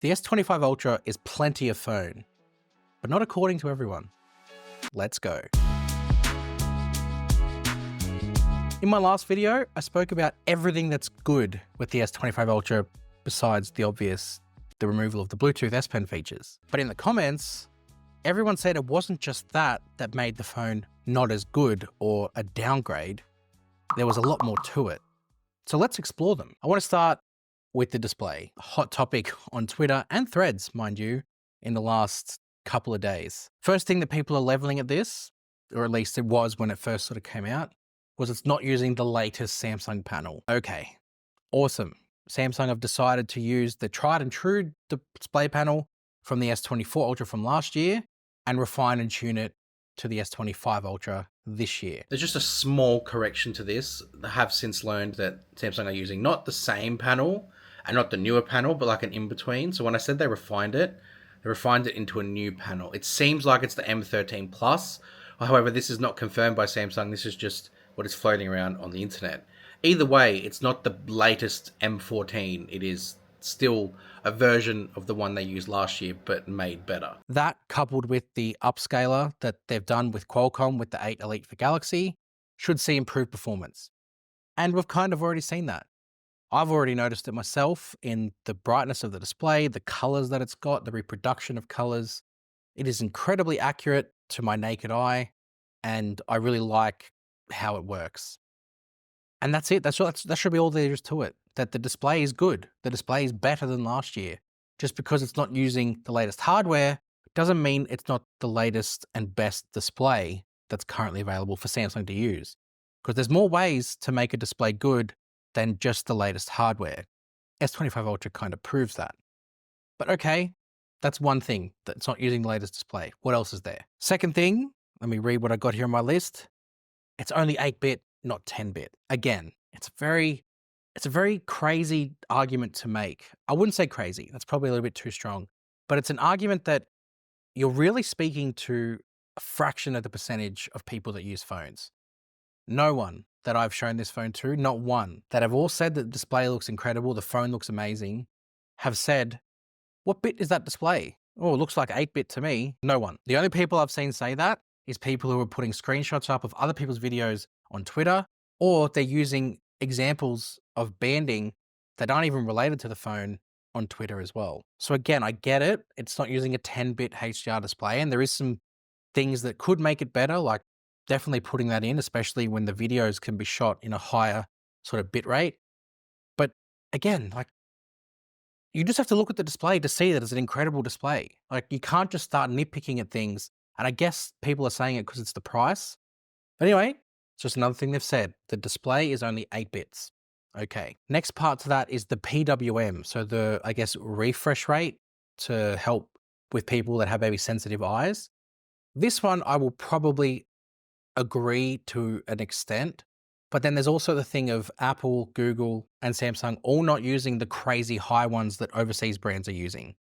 The S25 Ultra is plenty of phone, but not according to everyone. Let's go. In my last video, I spoke about everything that's good with the S25 Ultra besides the obvious, the removal of the Bluetooth S Pen features. But in the comments, everyone said it wasn't just that made the phone not as good or a downgrade. There was a lot more to it. So let's explore them. I want to start with the display, a hot topic on Twitter and Threads, mind you, in the last couple of days. First thing that people are leveling at this, or at least it was when it first sort of came out, was it's not using the latest Samsung panel. Okay, awesome. Samsung have decided to use the tried and true display panel from the S24 Ultra from last year and refine and tune it to the S25 Ultra this year. There's just a small correction to this. I have since learned that Samsung are using not the same panel and not the newer panel, but like an in-between. So when I said they refined it into a new panel. It seems like it's the M13 Plus. However, this is not confirmed by Samsung. This is just what is floating around on the internet. Either way, it's not the latest M14. It is still a version of the one they used last year, but made better. That, coupled with the upscaler that they've done with Qualcomm with the 8 Elite for Galaxy, should see improved performance. And we've kind of already seen that. I've already noticed it myself in the brightness of the display, the colors that it's got, the reproduction of colors. It is incredibly accurate to my naked eye, and I really like how it works. And that's it. That should be all there is to it. That the display is good. The display is better than last year. Just because it's not using the latest hardware doesn't mean it's not the latest and best display that's currently available for Samsung to use. Because there's more ways to make a display good than just the latest hardware. S25 Ultra kind of proves that. But okay, that's one thing, that's not using the latest display. What else is there? Second thing, let me read what I got here on my list. It's only 8-bit, not 10-bit. Again, it's a very crazy argument to make. I wouldn't say crazy, that's probably a little bit too strong, but it's an argument that you're really speaking to a fraction of the percentage of people that use phones. No one that I've shown this phone to, not one, that have all said that the display looks incredible, the phone looks amazing, have said, what bit is that display? Oh, it looks like 8-bit to me. No one. The only people I've seen say that is people who are putting screenshots up of other people's videos on Twitter, or they're using examples of banding that aren't even related to the phone on Twitter as well. So again, I get it. It's not using a 10-bit HDR display, and there is some things that could make it better, like definitely putting that in, especially when the videos can be shot in a higher sort of bit rate. But again, like, you just have to look at the display to see that it's an incredible display. Like, you can't just start nitpicking at things. And I guess people are saying it because it's the price. But anyway, it's just another thing they've said. The display is only 8 bits. Okay. Next part to that is the PWM. So the, I guess, refresh rate to help with people that have maybe sensitive eyes. This one I will probably agree to an extent, but then there's also the thing of Apple, Google, and Samsung all not using the crazy high ones that overseas brands are using.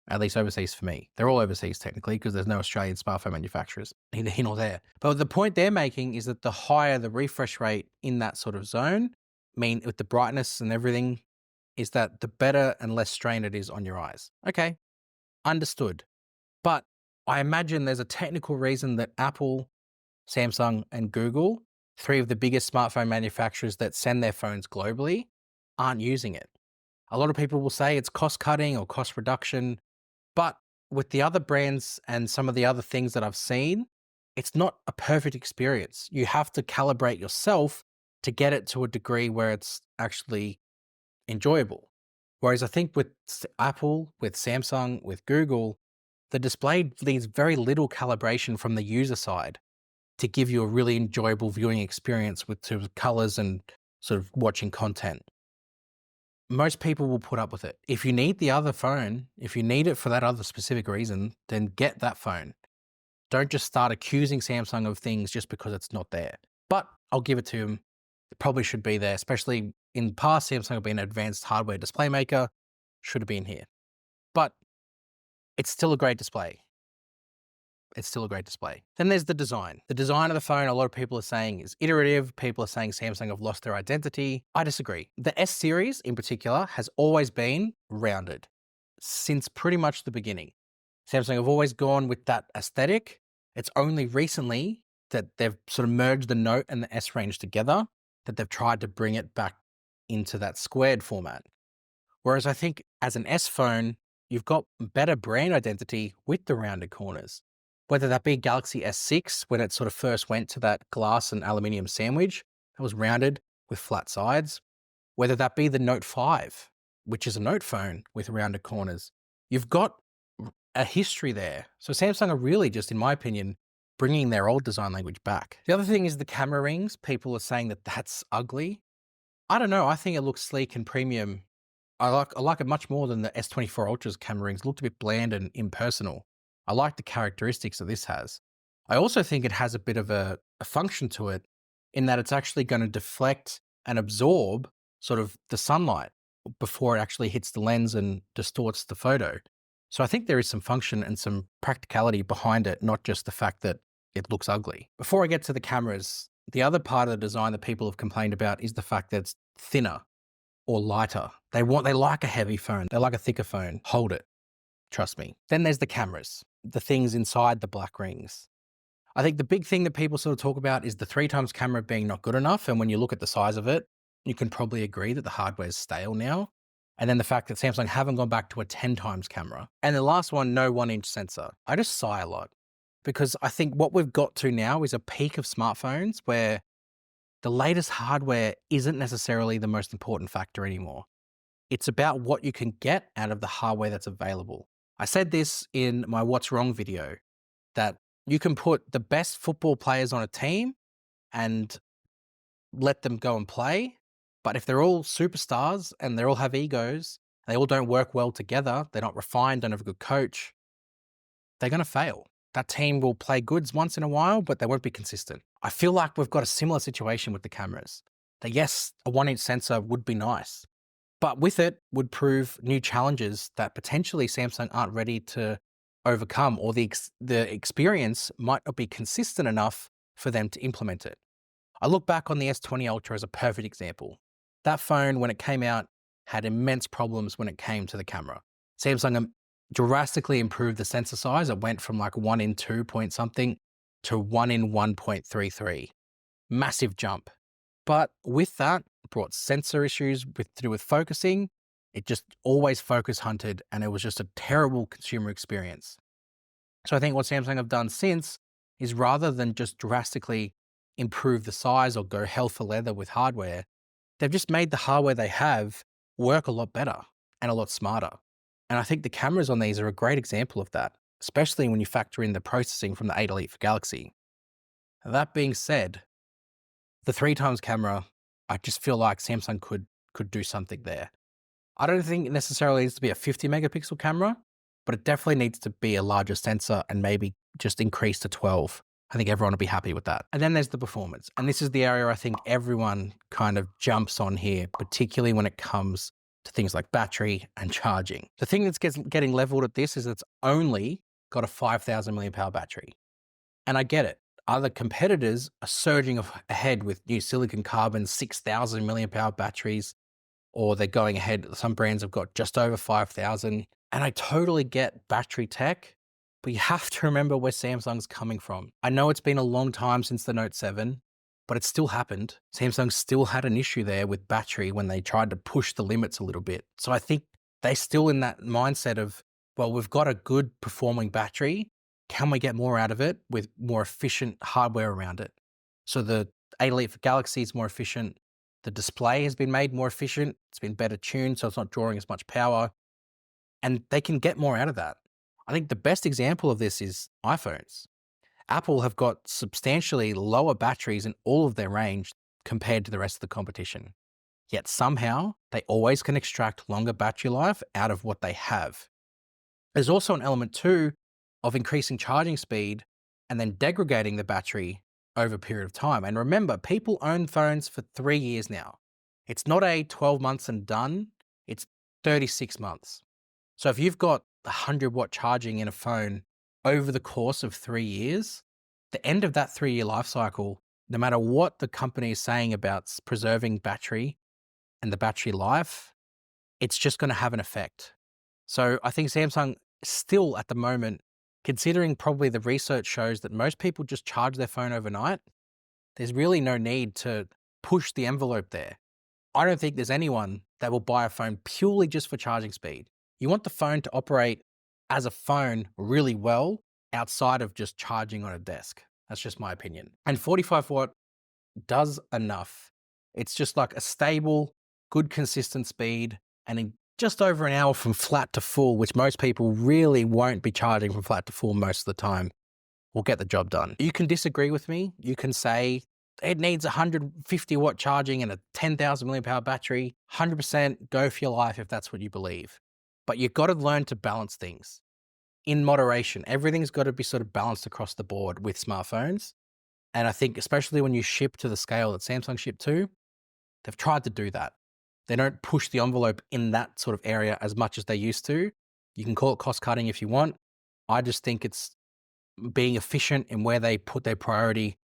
At least overseas for me. They're all overseas technically because there's no Australian smartphone manufacturers, neither here nor there. But the point they're making is that the higher the refresh rate in that sort of zone, with the brightness and everything, is that the better and less strain it is on your eyes. Okay, understood. But I imagine there's a technical reason that Apple, Samsung, and Google, 3 of the biggest smartphone manufacturers that send their phones globally, aren't using it. A lot of people will say it's cost cutting or cost reduction, but with the other brands and some of the other things that I've seen, it's not a perfect experience. You have to calibrate yourself to get it to a degree where it's actually enjoyable. Whereas I think with Apple, with Samsung, with Google, the display needs very little calibration from the user side to give you a really enjoyable viewing experience with sort of colors and sort of watching content. Most people will put up with it. If you need the other phone, if you need it for that other specific reason, then get that phone. Don't just start accusing Samsung of things just because it's not there. But I'll give it to them. It probably should be there, especially in the past, Samsung have been an advanced hardware display maker. Should have been here. But it's still a great display. It's still a great display. Then there's the design. The design of the phone, a lot of people are saying is iterative. People are saying Samsung have lost their identity. I disagree. The S series in particular has always been rounded. since pretty much the beginning. Samsung have always gone with that aesthetic. It's only recently that they've sort of merged the Note and the S range together that they've tried to bring it back into that squared format. Whereas I think as an S phone, you've got better brand identity with the rounded corners. Whether that be Galaxy S6, when it sort of first went to that glass and aluminium sandwich that was rounded with flat sides, whether that be the Note 5, which is a Note phone with rounded corners. You've got a history there. So Samsung are really just, in my opinion, bringing their old design language back. The other thing is the camera rings. People are saying that that's ugly. I don't know. I think it looks sleek and premium. I like it much more than the S24 Ultra's camera rings. Looked a bit bland and impersonal. I like the characteristics that this has. I also think it has a bit of a function to it in that it's actually going to deflect and absorb sort of the sunlight before it actually hits the lens and distorts the photo. So I think there is some function and some practicality behind it, not just the fact that it looks ugly. Before I get to the cameras, the other part of the design that people have complained about is the fact that it's thinner or lighter. They like a heavy phone. They like a thicker phone. Hold it. Trust me. Then there's the cameras, the things inside the black rings. I think the big thing that people sort of talk about is the 3x camera being not good enough. And when you look at the size of it, you can probably agree that the hardware is stale now. And then the fact that Samsung haven't gone back to a 10x camera. And the last one, no 1-inch sensor. I just sigh a lot because I think what we've got to now is a peak of smartphones where the latest hardware isn't necessarily the most important factor anymore. It's about what you can get out of the hardware that's available. I said this in my What's Wrong video, that you can put the best football players on a team and let them go and play. But if they're all superstars and they all have egos, they all don't work well together, they're not refined, don't have a good coach, they're going to fail. That team will play goods once in a while, but they won't be consistent. I feel like we've got a similar situation with the cameras. That yes, a 1-inch sensor would be nice, but with it would prove new challenges that potentially Samsung aren't ready to overcome, or the experience might not be consistent enough for them to implement it. I look back on the S20 Ultra as a perfect example. That phone, when it came out, had immense problems when it came to the camera. Samsung drastically improved the sensor size. It went from like 1 in 2 point something to 1 in 1.33. Massive jump. But with that, it brought sensor issues to do with focusing. It just always focus hunted, and it was just a terrible consumer experience. So I think what Samsung have done since is, rather than just drastically improve the size or go hell for leather with hardware, they've just made the hardware they have work a lot better and a lot smarter. And I think the cameras on these are a great example of that, especially when you factor in the processing from the 8 Elite for Galaxy. That being said, the 3x camera, I just feel like Samsung could do something there. I don't think it necessarily needs to be a 50 megapixel camera, but it definitely needs to be a larger sensor and maybe just increase to 12. I think everyone will be happy with that. And then there's the performance. And this is the area I think everyone kind of jumps on here, particularly when it comes to things like battery and charging. The thing that's getting leveled at this is it's only got a 5,000 milliamp hour battery. And I get it. Other competitors are surging ahead with new silicon carbon 6,000 milliamp hour batteries, or they're going ahead. Some brands have got just over 5,000. And I totally get battery tech, but you have to remember where Samsung's coming from. I know it's been a long time since the Note 7, but it still happened. Samsung still had an issue there with battery when they tried to push the limits a little bit. So I think they're still in that mindset of, well, we've got a good performing battery. Can we get more out of it with more efficient hardware around it? So the 8 Elite for Galaxy is more efficient. The display has been made more efficient. It's been better tuned, so it's not drawing as much power. And they can get more out of that. I think the best example of this is iPhones. Apple have got substantially lower batteries in all of their range compared to the rest of the competition. Yet somehow, they always can extract longer battery life out of what they have. There's also an element too of increasing charging speed and then degrading the battery over a period of time. And remember, people own phones for 3 years now. It's not a 12 months and done, it's 36 months. So if you've got 100-watt charging in a phone over the course of 3 years, the end of that 3-year life cycle, no matter what the company is saying about preserving battery and the battery life, it's just going to have an effect. So I think Samsung still at the moment, considering probably the research shows that most people just charge their phone overnight, there's really no need to push the envelope there. I don't think there's anyone that will buy a phone purely just for charging speed. You want the phone to operate as a phone really well outside of just charging on a desk. That's just my opinion. And 45 watt does enough. It's just like a stable, good, consistent speed, and in just over an hour from flat to full, which most people really won't be charging from flat to full most of the time, will get the job done. You can disagree with me. You can say it needs 150 watt charging and a 10,000 milliamp hour battery. 100% go for your life if that's what you believe. But you've got to learn to balance things in moderation. Everything's got to be sort of balanced across the board with smartphones. And I think especially when you ship to the scale that Samsung shipped to, they've tried to do that. They don't push the envelope in that sort of area as much as they used to. You can call it cost cutting if you want. I just think it's being efficient in where they put their priority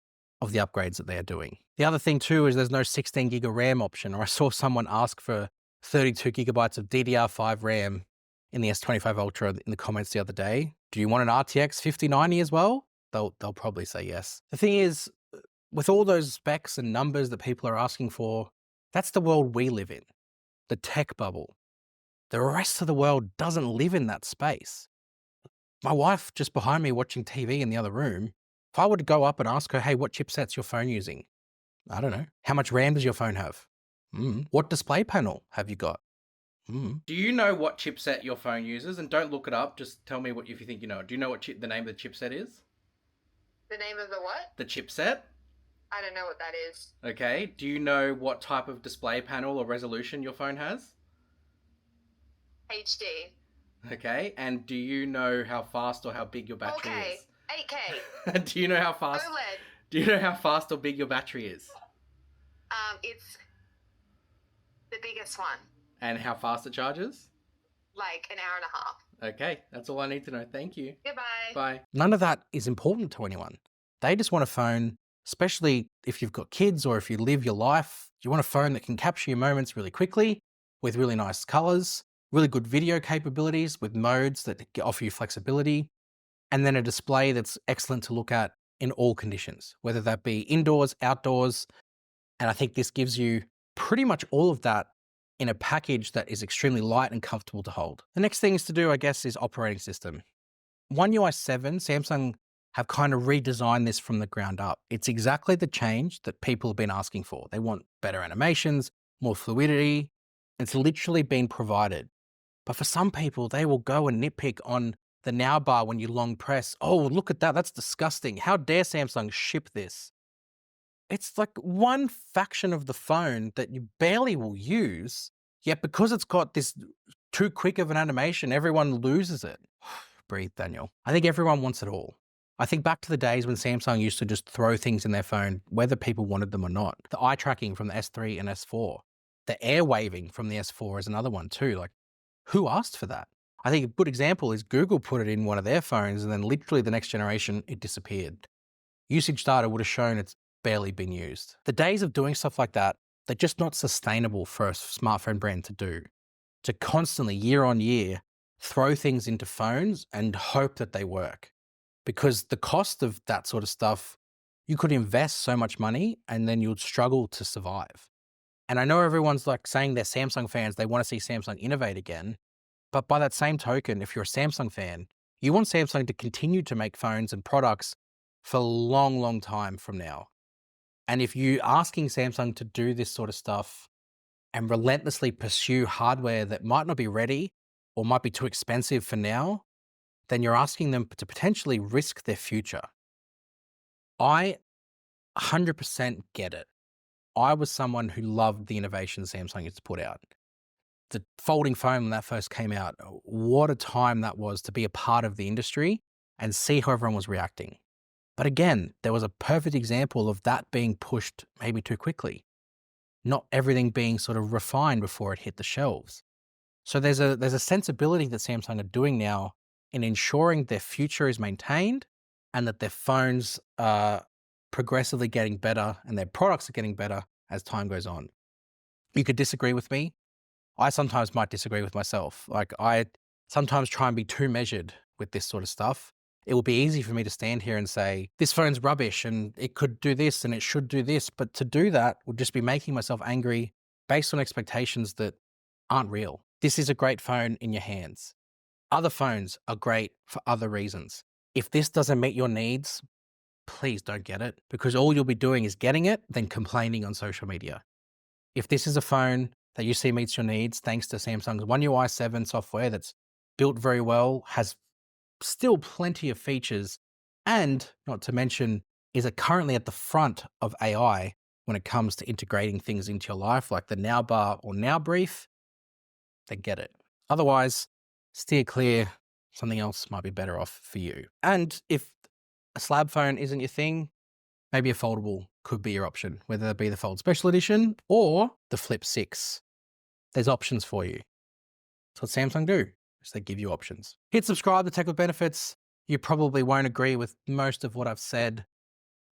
of the upgrades that they're doing. The other thing too is there's no 16 gig of RAM option, or I saw someone ask for 32 gigabytes of DDR5 RAM in the S25 Ultra in the comments the other day. Do you want an RTX 5090 as well? They'll probably say yes. The thing is, with all those specs and numbers that people are asking for, that's the world we live in, the tech bubble. The rest of the world doesn't live in that space. My wife just behind me watching TV in the other room, if I were to go up and ask her, hey, what chipset's your phone using? I don't know. How much RAM does your phone have? What display panel have you got? Do you know what chipset your phone uses? And don't look it up. Just tell me if you think you know it. Do you know what the name of the chipset is? The name of the what? The chipset? I don't know what that is. Okay. Do you know what type of display panel or resolution your phone has? HD. Okay. And do you know how fast or how big your battery is? 8K. Do you know how fast? OLED. Do you know how fast or big your battery is? It's the biggest one. And how fast it charges? Like an hour and a half. Okay, that's all I need to know. Thank you. Goodbye. Bye. None of that is important to anyone. They just want a phone, especially if you've got kids or if you live your life, you want a phone that can capture your moments really quickly with really nice colors, really good video capabilities with modes that offer you flexibility, and then a display that's excellent to look at in all conditions, whether that be indoors, outdoors. And I think this gives you pretty much all of that in a package that is extremely light and comfortable to hold. The next things to do, I guess, is operating system. One UI 7, Samsung have kind of redesigned this from the ground up. It's exactly the change that people have been asking for. They want better animations, more fluidity. It's literally been provided. But for some people, they will go and nitpick on the now bar when you long press. Oh, look at that. That's disgusting. How dare Samsung ship this? It's like one fraction of the phone that you barely will use, yet because it's got this too quick of an animation, everyone loses it. Breathe, Daniel. I think everyone wants it all. I think back to the days when Samsung used to just throw things in their phone, whether people wanted them or not. The eye tracking from the S3 and S4. The air waving from the S4 is another one too. Like, who asked for that? I think a good example is Google put it in one of their phones and then literally the next generation, it disappeared. Usage data would have shown it's barely been used. The days of doing stuff like that, they're just not sustainable for a smartphone brand to do. To constantly, year on year, throw things into phones and hope that they work. Because the cost of that sort of stuff, you could invest so much money and then you'd struggle to survive. And I know everyone's like saying they're Samsung fans, they want to see Samsung innovate again. But by that same token, if you're a Samsung fan, you want Samsung to continue to make phones and products for a long, long time from now. And if you're asking Samsung to do this sort of stuff and relentlessly pursue hardware that might not be ready or might be too expensive for now, then you're asking them to potentially risk their future. I 100% get it. I was someone who loved the innovation Samsung used to put out. The folding phone when that first came out, what a time that was to be a part of the industry and see how everyone was reacting. But again, there was a perfect example of that being pushed maybe too quickly. Not everything being sort of refined before it hit the shelves. So there's a sensibility that Samsung are doing now in ensuring their future is maintained and that their phones are progressively getting better and their products are getting better as time goes on. You could disagree with me. I sometimes might disagree with myself. Like I sometimes try and be too measured with this sort of stuff. It will be easy for me to stand here and say, this phone's rubbish and it could do this and it should do this. But to do that would just be making myself angry based on expectations that aren't real. This is a great phone in your hands. Other phones are great for other reasons. If this doesn't meet your needs, please don't get it, because all you'll be doing is getting it, then complaining on social media. If this is a phone that you see meets your needs, thanks to Samsung's oneui 7 software that's built very well, has still plenty of features, and not to mention is currently at the front of AI when it comes to integrating things into your life, like the Now Bar or Now Brief, then get it. Otherwise, steer clear. Something else might be better off for you. And if a slab phone isn't your thing, maybe a foldable could be your option, whether it be the Fold Special Edition or the Flip 6. There's options for you. That's what Samsung do, is they give you options. Hit subscribe to Tech with Benefits. You probably won't agree with most of what I've said,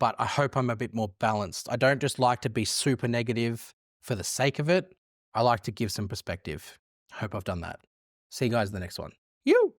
but I hope I'm a bit more balanced. I don't just like to be super negative for the sake of it. I like to give some perspective. I hope I've done that. See you guys in the next one. You!